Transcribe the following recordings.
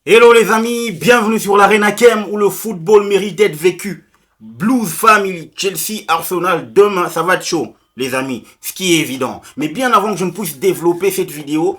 Hello les amis, bienvenue sur l'Arena Kem où le football mérite d'être vécu. Blues Family, Chelsea, Arsenal, demain ça va être chaud les amis, ce qui est évident. Mais bien avant que je ne puisse développer cette vidéo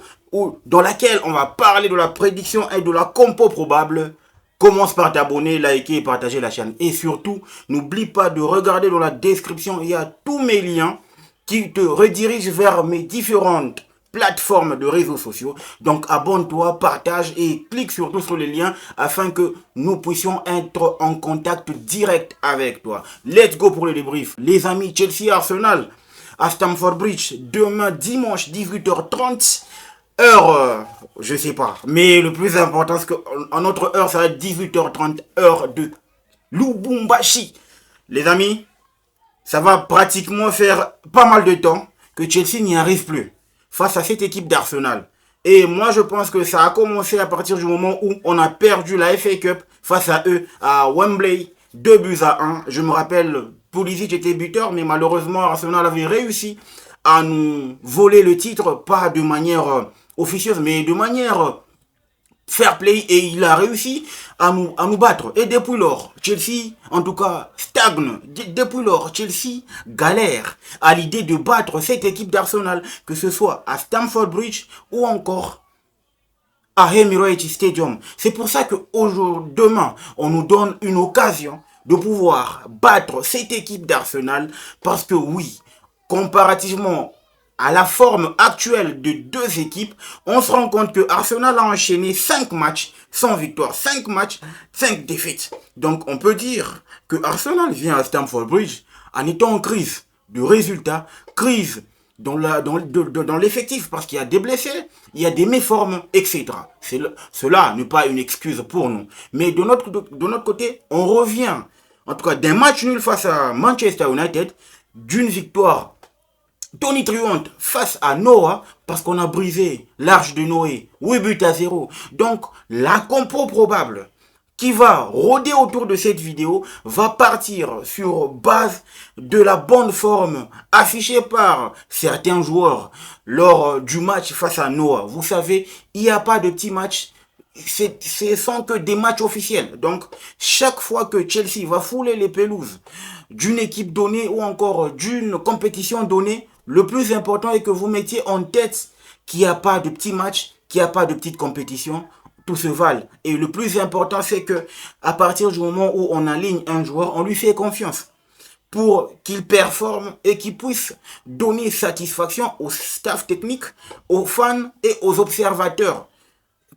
dans laquelle on va parler de la prédiction et de la compo probable, commence par t'abonner, liker et partager la chaîne. Et surtout, n'oublie pas de regarder dans la description, il y a tous mes liens qui te redirigent vers mes différentes plateformes de réseaux sociaux. Donc abonne-toi, partage et clique surtout sur les liens afin que nous puissions être en contact direct avec toi. Let's go pour le débrief. Les amis, Chelsea Arsenal à Stamford Bridge demain dimanche 18h30. Je sais pas. Mais le plus important, c'est qu'en notre heure, ça va être 18h30, heure de Lubumbashi. Les amis, ça va pratiquement faire pas mal de temps que Chelsea n'y arrive plus face à cette équipe d'Arsenal. Et moi, je pense que ça a commencé à partir du moment où on a perdu la FA Cup face à eux à Wembley, 2-1. Je me rappelle, Pulisic était buteur, mais malheureusement, Arsenal avait réussi à nous voler le titre, pas de manière officieuse, mais de manière fair play, et il a réussi à nous battre. Et depuis lors, Chelsea, en tout cas, stagne. Depuis lors, Chelsea galère à l'idée de battre cette équipe d'Arsenal, que ce soit à Stamford Bridge ou encore à Emirates Stadium. C'est pour ça que demain, on nous donne une occasion de pouvoir battre cette équipe d'Arsenal, parce que oui, comparativement à la forme actuelle de deux équipes, on se rend compte que Arsenal a enchaîné 5 matchs sans victoire, 5 matchs, 5 défaites. Donc on peut dire que Arsenal vient à Stamford Bridge en étant en crise de résultats, crise dans l'effectif, parce qu'il y a des blessés, il y a des méformes, etc. Cela n'est pas une excuse pour nous. Mais de notre côté, on revient, en tout cas d'un match nul face à Manchester United, d'une victoire tonitruante face à Noah, parce qu'on a brisé l'arche de Noé, 8-0. Donc, la compo probable qui va rôder autour de cette vidéo va partir sur base de la bonne forme affichée par certains joueurs lors du match face à Noah. Vous savez, il n'y a pas de petits matchs. Ce sont que des matchs officiels. Donc, chaque fois que Chelsea va fouler les pelouses d'une équipe donnée ou encore d'une compétition donnée, le plus important est que vous mettiez en tête qu'il n'y a pas de petits matchs, qu'il n'y a pas de petites compétitions. Tout se valent. Et le plus important, c'est que à partir du moment où on aligne un joueur, on lui fait confiance pour qu'il performe et qu'il puisse donner satisfaction au staff technique, aux fans et aux observateurs,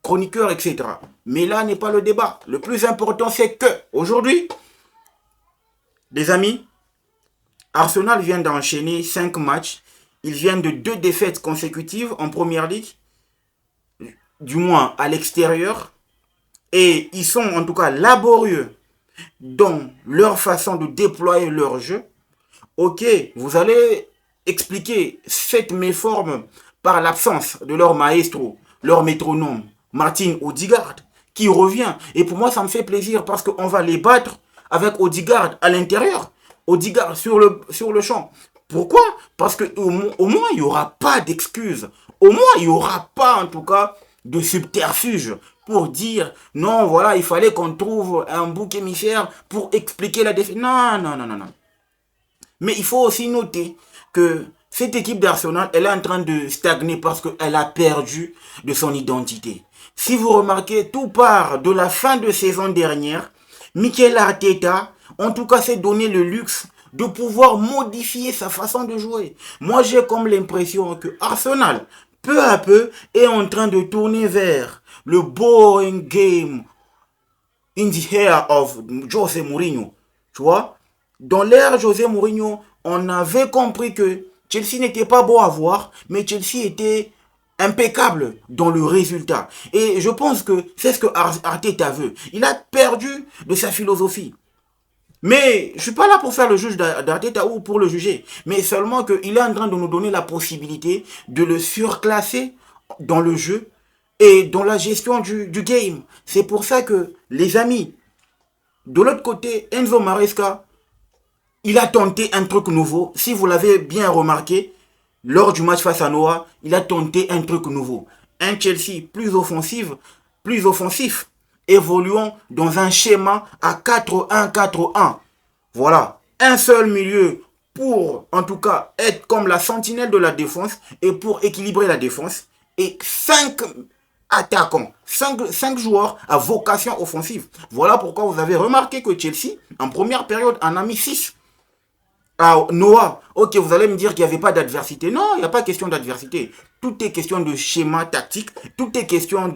chroniqueurs, etc. Mais là n'est pas le débat. Le plus important, c'est que aujourd'hui, les amis, Arsenal vient d'enchaîner 5 matchs. Ils viennent de 2 défaites consécutives en première ligue, du moins à l'extérieur. Et ils sont en tout cas laborieux dans leur façon de déployer leur jeu. Ok, vous allez expliquer cette méforme par l'absence de leur maestro, leur métronome, Martin Odegaard, qui revient. Et pour moi, ça me fait plaisir parce qu'on va les battre avec Odegaard à l'intérieur, Odegaard sur le champ. Pourquoi? Parce qu'au moins, il n'y aura pas d'excuses. Au moins, il n'y aura pas, en tout cas, de subterfuge pour dire non, voilà, il fallait qu'on trouve un bouc émissaire pour expliquer la défaite. Non, non, non, non, non. Mais il faut aussi noter que cette équipe d'Arsenal, elle est en train de stagner parce qu'elle a perdu de son identité. Si vous remarquez, tout part de la fin de saison dernière. Mikel Arteta, en tout cas, s'est donné le luxe de pouvoir modifier sa façon de jouer. Moi, j'ai comme l'impression que Arsenal, peu à peu, est en train de tourner vers le boring game in the hair of José Mourinho. Tu vois? Dans l'ère José Mourinho, on avait compris que Chelsea n'était pas beau à voir, mais Chelsea était impeccable dans le résultat. Et je pense que c'est ce que Arteta veut. Il a perdu de sa philosophie. Mais je ne suis pas là pour faire le juge d'Arteta ou pour le juger. Mais seulement qu'il est en train de nous donner la possibilité de le surclasser dans le jeu et dans la gestion du game. C'est pour ça que, les amis, de l'autre côté, Enzo Maresca, il a tenté un truc nouveau. Si vous l'avez bien remarqué, lors du match face à Noah, il a tenté un truc nouveau. Un Chelsea plus offensif, évoluons dans un schéma à 4-1-4-1. Voilà, un seul milieu pour, en tout cas, être comme la sentinelle de la défense et pour équilibrer la défense. Et 5 attaquants, 5 joueurs à vocation offensive. Voilà pourquoi vous avez remarqué que Chelsea, en première période, en a mis 6. Ah, Noah, ok, vous allez me dire qu'il n'y avait pas d'adversité. Non, il n'y a pas question d'adversité. Tout est question de schéma tactique, tout est question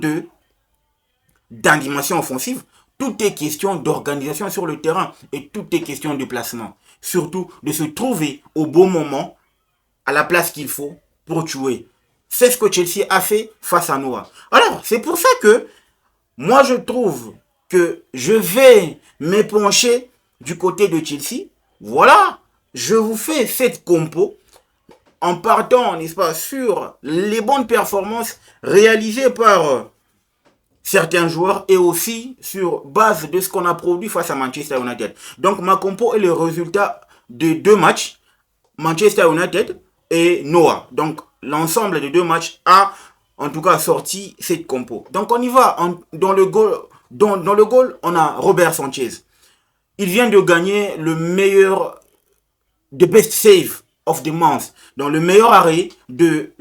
d'animation offensive, tout est question d'organisation sur le terrain et tout est question de placement. Surtout de se trouver au bon moment, à la place qu'il faut pour jouer. C'est ce que Chelsea a fait face à Noah. Alors, c'est pour ça que moi je trouve que je vais m'épancher du côté de Chelsea. Voilà, je vous fais cette compo en partant, n'est-ce pas, sur les bonnes performances réalisées par certains joueurs et aussi sur base de ce qu'on a produit face à Manchester United. Donc ma compo est le résultat de 2 matchs, Manchester United et Noah. Donc l'ensemble des 2 matchs a en tout cas sorti cette compo. Donc on y va. Dans le goal, on a Robert Sanchez. Il vient de gagner le meilleur, the best save of the month, dans le meilleur arrêt du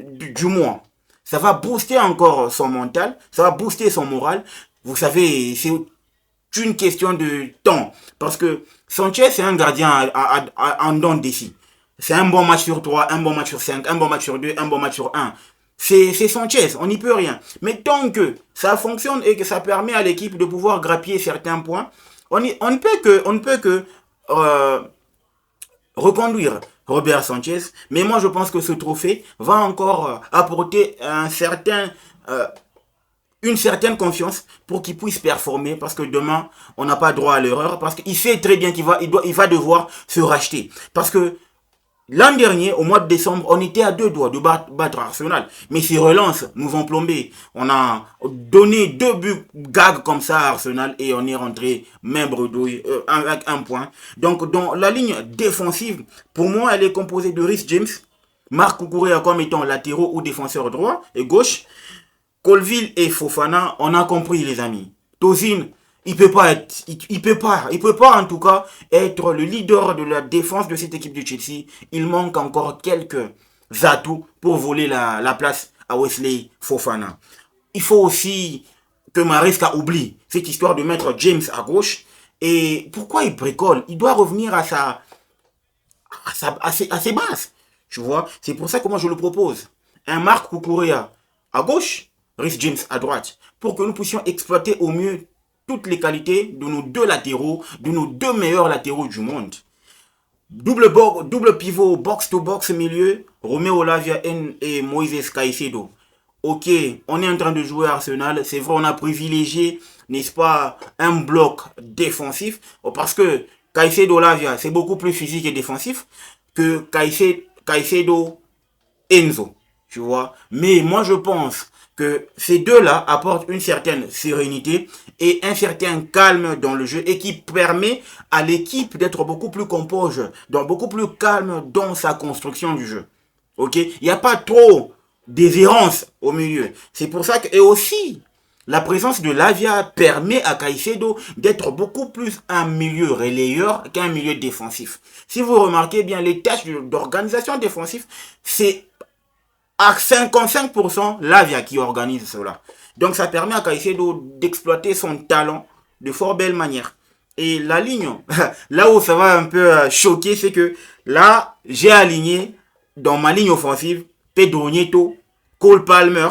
mois. Ça va booster encore son mental, ça va booster son moral. Vous savez, c'est une question de temps. Parce que Sanchez, c'est un gardien en dents d'ici. C'est un bon match sur 3, un bon match sur 5, un bon match sur 2, un bon match sur 1. C'est Sanchez, on n'y peut rien. Mais tant que ça fonctionne et que ça permet à l'équipe de pouvoir grappiller certains points, on ne peut que reconduire Robert Sanchez. Mais moi, je pense que ce trophée va encore apporter une certaine confiance pour qu'il puisse performer, parce que demain, on n'a pas droit à l'erreur, parce qu'il sait très bien il va devoir se racheter. Parce que l'an dernier, au mois de décembre, on était à 2 doigts de battre Arsenal. Mais ces relances nous ont plombé. On a donné 2 buts gags comme ça à Arsenal et on est rentré main bredouille avec 1 point. Donc, dans la ligne défensive, pour moi, elle est composée de Reece James, Marc Cucurella comme étant latéraux ou défenseurs droit et gauche, Colville et Fofana. On a compris, les amis. Tozin, il peut pas en tout cas être le leader de la défense de cette équipe de Chelsea. Il manque encore quelques atouts pour voler la place à Wesley Fofana. Il faut aussi que Maresca oublie cette histoire de mettre James à gauche. Et pourquoi il bricole? Il doit revenir à ses bases. Tu vois, c'est pour ça que moi je le propose. Un Marc Cucurella à gauche, Reece James à droite, pour que nous puissions exploiter au mieux toutes les qualités de nos 2 latéraux, de nos 2 meilleurs latéraux du monde. Double pivot, box-to-box milieu, Romeo Lavia et Moises Caicedo. Ok, on est en train de jouer à Arsenal, c'est vrai, on a privilégié, n'est-ce pas, un bloc défensif, parce que Caicedo Lavia, c'est beaucoup plus physique et défensif que Caicedo Enzo, tu vois. Mais moi je pense que ces deux-là apportent une certaine sérénité et un certain calme dans le jeu et qui permet à l'équipe d'être beaucoup plus composée, donc beaucoup plus calme dans sa construction du jeu. Ok, il n'y a pas trop d'errance au milieu. C'est pour ça que, et aussi, la présence de Lavia permet à Caicedo d'être beaucoup plus un milieu relayeur qu'un milieu défensif. Si vous remarquez bien, les tâches d'organisation défensive, c'est à 55% Lavia qui organise cela. Donc ça permet à Caicedo d'exploiter son talent de fort belle manière. Et la ligne, là où ça va un peu choquer, c'est que là, j'ai aligné dans ma ligne offensive Pedro Neto, Cole Palmer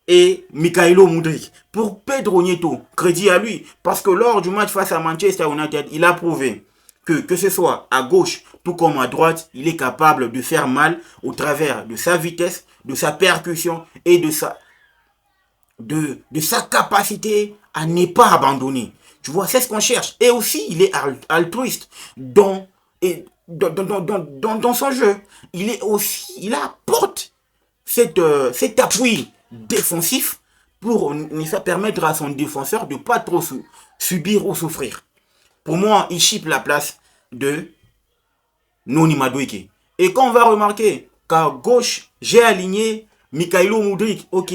et Mykhailo Mudryk. Pour Pedro Neto, crédit à lui, parce que lors du match face à Manchester United, il a prouvé que ce soit à gauche tout comme à droite, il est capable de faire mal au travers de sa vitesse, de sa percussion et de sa capacité à ne pas abandonner. Tu vois, c'est ce qu'on cherche. Et aussi, il est altruiste dans son jeu. Il apporte cet appui défensif pour permettre à son défenseur de ne pas trop subir ou souffrir. Pour moi, il chipe la place de Noni Madueke. Et quand on va remarquer qu'à gauche, j'ai aligné Mykhailo Mudryk. Ok,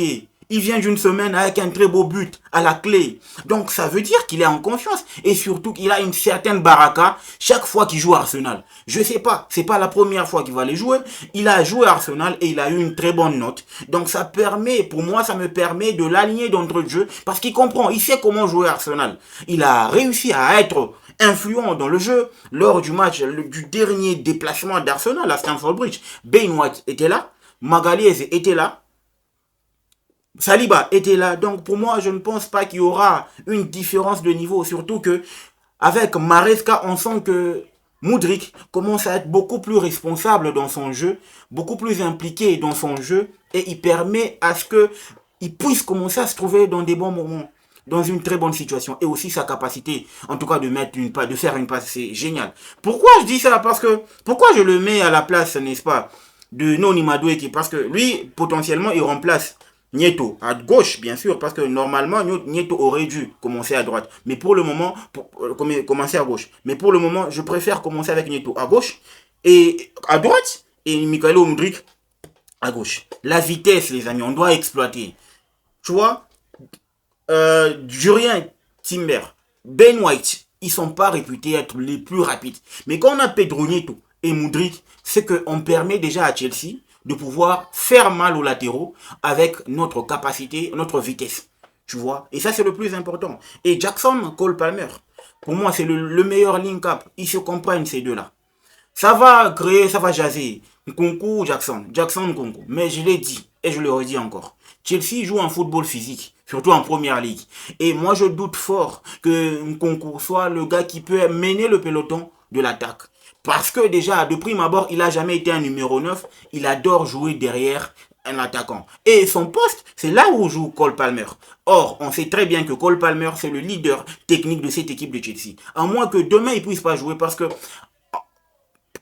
Il vient d'une semaine avec un très beau but à la clé. Donc ça veut dire qu'il est en confiance. Et surtout qu'il a une certaine baraka chaque fois qu'il joue à Arsenal. Je sais pas, c'est pas la première fois qu'il va les jouer. Il a joué à Arsenal et il a eu une très bonne note. Donc ça permet, pour moi, ça me permet de l'aligner d'entrée de jeu. Parce qu'il comprend, il sait comment jouer à Arsenal. Il a réussi à être influent dans le jeu lors du match, du dernier déplacement d'Arsenal à Stamford Bridge. Ben White était là. Magalhaes était là. Saliba était là. Donc pour moi, je ne pense pas qu'il y aura une différence de niveau. Surtout que avec Maresca, on sent que Mudryk commence à être beaucoup plus responsable dans son jeu, beaucoup plus impliqué dans son jeu, et il permet à ce que il puisse commencer à se trouver dans des bons moments, dans une très bonne situation, et aussi sa capacité, en tout cas de mettre une passe, de faire une passe, c'est génial. Pourquoi je dis ça? Parce que pourquoi je le mets à la place, n'est-ce pas, de Noni Madueke? Parce que lui, potentiellement, il remplace Nieto à gauche, bien sûr, parce que normalement, Nieto aurait dû commencer à droite. Mais pour le moment, commencer à gauche. Mais pour le moment, je préfère commencer avec Nieto à gauche et à droite et Mykhailo Mudryk à gauche. La vitesse, les amis, on doit exploiter. Tu vois, Jurien Timber, Ben White, ils sont pas réputés être les plus rapides. Mais quand on a Pedro Neto et Mudryk, c'est qu'on permet déjà à Chelsea de pouvoir faire mal aux latéraux avec notre capacité, notre vitesse. Tu vois? Et ça, c'est le plus important. Et Jackson, Cole Palmer, pour moi, c'est le meilleur link-up. Ils se comprennent, ces deux-là. Ça va créer, ça va jaser. Nkunku, Jackson. Jackson, Nkunku. Mais je l'ai dit, et je le redis encore. Chelsea joue en football physique, surtout en première ligue. Et moi, je doute fort que Nkunku soit le gars qui peut mener le peloton de l'attaque. Parce que déjà, de prime abord, il n'a jamais été un numéro 9. Il adore jouer derrière un attaquant. Et son poste, c'est là où joue Cole Palmer. Or, on sait très bien que Cole Palmer, c'est le leader technique de cette équipe de Chelsea. À moins que demain, il ne puisse pas jouer parce que,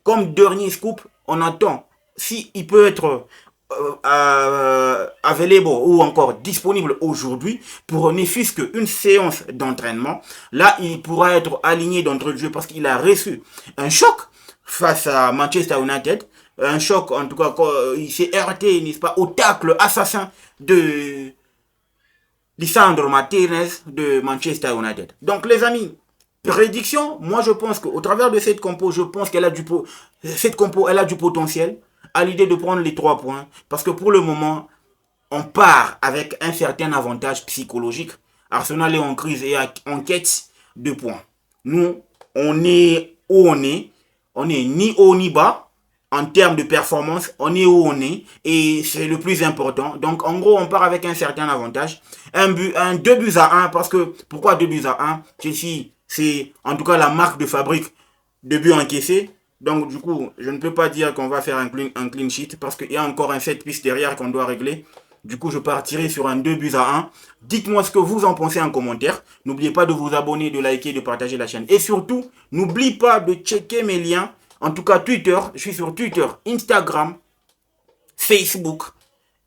comme dernier scoop, on attend s'il peut être available ou encore disponible aujourd'hui pour ne fût-ce qu'une séance d'entraînement. Là, il pourra être aligné d'entrée de jeu parce qu'il a reçu un choc face à Manchester United. Un choc, en tout cas, quand il s'est heurté, n'est-ce pas, au tacle assassin de Lisandro Martinez de Manchester United. Donc, les amis, prédiction, moi je pense qu'au travers de cette compo, je pense qu'elle a cette compo, elle a du potentiel à l'idée de prendre les 3 points. Parce que pour le moment, on part avec un certain avantage psychologique. Arsenal est en crise et en quête de points. Nous, on est où on est. On n'est ni haut ni bas. En termes de performance, on est où on est. Et c'est le plus important. Donc, en gros, on part avec un certain avantage. 2 buts à 1. Parce que, pourquoi 2 buts à 1? Chelsea, c'est en tout cas la marque de fabrique de buts encaissés. Donc, du coup, je ne peux pas dire qu'on va faire un clean sheet parce qu'il y a encore un 7 pistes derrière qu'on doit régler. Du coup, je partirai sur un 2 buts à 1. Dites-moi ce que vous en pensez en commentaire. N'oubliez pas de vous abonner, de liker, de partager la chaîne. Et surtout, n'oubliez pas de checker mes liens. En tout cas, Twitter. Je suis sur Twitter, Instagram, Facebook,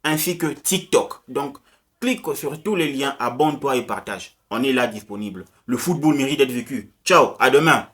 ainsi que TikTok. Donc, clique sur tous les liens, abonne-toi et partage. On est là disponible. Le football mérite d'être vécu. Ciao, à demain.